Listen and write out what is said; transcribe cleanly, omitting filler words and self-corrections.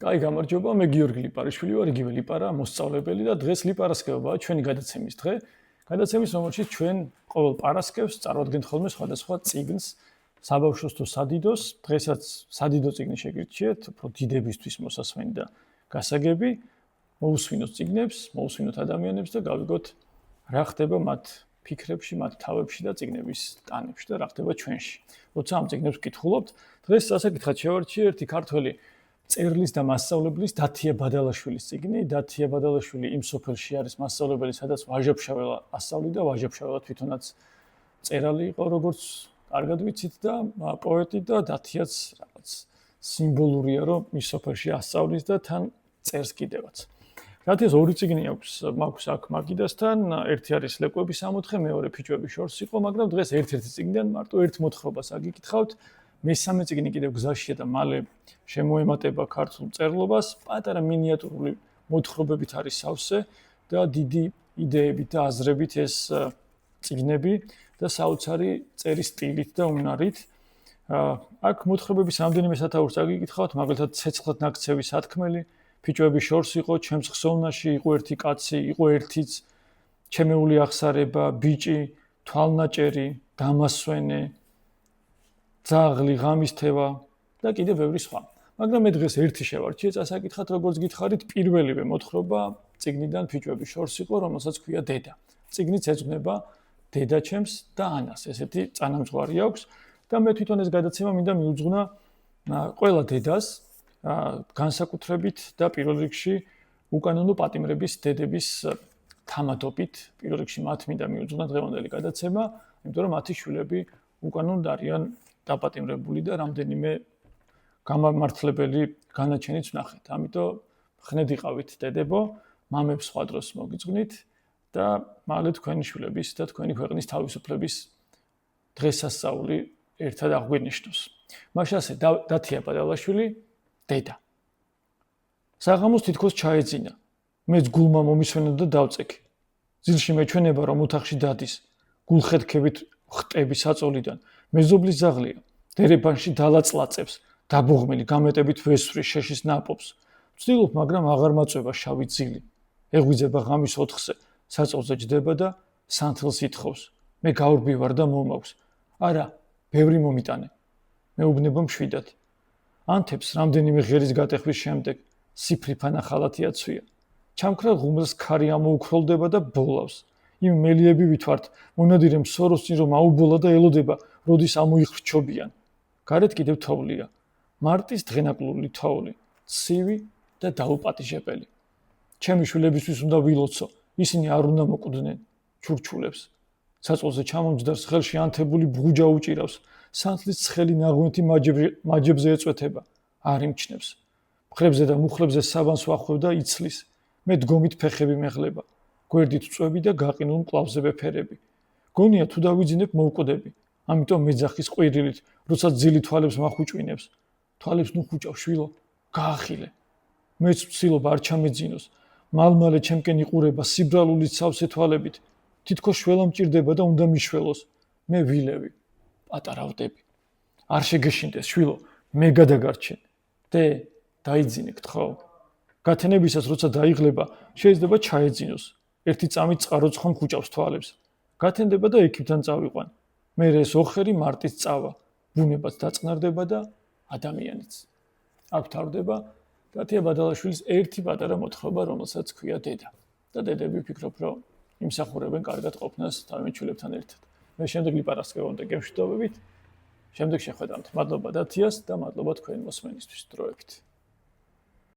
კაი გამარჯობა, მე გიორგი ლიპარიშვილი ვარ, იგივე ლიპარა, მოსწავლებელი და დღეს ლიპარასკევაა ჩვენი გადაცემის დღე. გადაცემის რომელშიც ჩვენ ყოველ პარასკევს წარვადგენთ ხოლმე სხვადასხვა წიგნს, საბავშვოს თუ სადიდოს. დღესაც სადიდო წიგნი შეგირჩიეთ, უფრო დიდებისთვის მოსასმენი და გასაგები. მოусვინოთ წიგნებს, მოусვინოთ ადამიანებს და გავიგოთ რა ხდება მათ ფიქრებში, მათ თავებში და წიგნების ტანებში და რა ხდება ჩვენში. როცა ამ წიგნებს ვკითხულობთ, დღეს სასაკითხად შევარჩიე ერთი ქართველი წერლის და მასწავლებლის დათია ბადალაშვილის წიგნი. დათია ბადალაშვილი იმ სოფელში არის მასწავლებელი, სადაც ვაჟა-ფშაველა ასწავლიდა, ვაჟა-ფშაველა თვითონაც წერალი იყო, როგორც კარგად ვიცით და პოეტი და დათიაც რაღაც სიმბოლურია, რომ ის სოფელში ასწავლის და თან წერს კიდევაც. დათიას ორი წიგნი მაქვს აქ მაგიდასთან, ერთი არის ლეკვების სამოთხე, მეორე ფიჭვების შორს იყო, მაგრამ დღეს ერთ-ერთი წიგნიდან მარტო ერთ მოთხრობას აგიკითხავთ. მესამე წიგნი კიდევ გზაშია და მალე შემოემატება ქართულ მწერლობას, პატარა მინიატურული მოთხრობებით არის სავსე და დიდი იდეებით და აზრებით ეს წიგნები და საოცარი წერის სტილით და უნარით. აქ მოთხრობების რამდენიმე სათაურს აგიკითხავთ, მაგალითად ცეცხლად ნაქცევი სათქმელი, ფიჭვების შორს იყო, ჩემს ხსოვნაში იყო ერთი კაცი, იყო ერთიც, ჩემეული აღსარება, ბიჭი, თვალნაჭერი, დამასვენე, ძაღლი, ღამისთევა და კიდევ ბევრი სხვა. მაგრამ მე დღეს ერთი შევარჩიე წასაკითხად, როგორც გითხარით, პირველივე მოთხრობა წიგნიდან ფიჭვების შორს იყო, რომელსაც ქვია დედა. წიგნიც ეძღვნება დედაჩემს და ანას, ესეთი წანამძღვარი აქვს და მე თვითონ ეს გადაცემა მინდა მიუძღვნა ყველა დედას, განსაკუთრებით და პირველ რიგში უკანონო პატიმრების დედების თამადობით, პირველ რიგში მათ მინდა მიუძღვნა დღევანდელი გადაცემა, იმიტომ რომ მათი შვილები უკანონოდ არიან დაპატიმრებული და რამდენიმე გამართლებელი განაჩენიც ვნახეთ. ამიტომ ხნედიყავით დედებო, მამებს სხვა დროს მოგიძღვნით და მალე თქვენი შვილების და თქვენი ქვეყნის თავისუფლების დღესასწაული ერთად აღვინიშნოს. მაშასე დათია ბადალაშვილი დედა. საღამოს თითქოს ჩაეძინა. მეც გულმა მომისვენა და დავწექი. ძილში მეჩვენება რომ ოთახში დადის. გულხედქებით ხტები საწოლიდან. მეზობლის ზაღლია. დერეფანში დალაწლაწებს, დაბუღმელი გამეტებით ვესვრი შეშის ნაპობს. ვცდილობ, მაგრამ აღარ მაწვევა შავი ძილი. ეღვიძება ღამის 4-ზე, საწოლზე ჯდება და სანთელს ითხოვს. მე გაურბივარ და მომავს. არა, ბევრი მომიტანე. მეუბნება მშვიდად. ანთებს რამდენიმე ღერის გატეხვის შემდეგ სიფრიფანა ხალათი აცვია. ჩამქრალ ღუმელს ქარი ამოუქროლდება და ბოლავს. იმ მელიები ვითვართ, მონადირე მსოროს წინ რომ აუბოლა და ელოდება, როდის ამოიხრჩობიან. გარეთ კიდევ თოვლია. მარტის დღენაკლული თოვლი, ცივი და დაუპატიჟებელი. ჩემი შვილებისთვის უნდა ვილოცო, ისინი არ უნდა მოკვდნენ ჩურჩულებს. საწოლზე ჩამომჯდარს ხელში ანთებული ბღუჯა უჭირავს, სანთლის ცხელი ნაღვენთი მაჯებზე ეწვეთება, არ იმჩნევს. მხრებზე და მუხლებზე საბანს ვახვევ და იცლის. მე დგომით ფეხები მეხლება. გვერდით წვები და გაყინულ მკლავზე ვეფერები. გონია თუ დავიძინებ მოვკვდები. ამიტომ მეძახის ყვირილით, როცა ძილი თვალებს მახუჭვინებს. თვალებს ნუხუჭავ შვილო, გაახილე. მეც ვცდილობ არ ჩამეძინოს. მალმალე ჩემკენ იყურება სიბრალული სავსე თვალებით. თითქოს შველა მჭირდება და უნდა მიშველოს. მე ვილევი, პატარა ვდები. არ შეგეშინდეს შვილო, მე გადაგარჩენ. დე, დაიძინე გთხოვ. გათენებისას როცა დაიღლება, შეიძლება ჩაეძინოს. ერთი წამით წყარო ცხომ ხუჭავს თვალებს. გათენდება და ექიმთან წავიყვან. მე ეს ოხერი მარტის წავა, ბუნებაც დაწყნარდება და ადამიანიც. აქ თავდება დათია ბადალაშვილის ერთი პატარა მოთხრობა, რომელსაც ქვია დედა. და დედები ვფიქრობ, რომ იმსახურებენ კარგად ყოფნას თავიანთ შვილებთან ერთად. მე შემდეგ ლიპარასკევამდე გემშვიდობებით, შემდეგ შეხვედრამდე. მადლობა დათიას და მადლობა თქვენ მოსმენისთვის დროებით.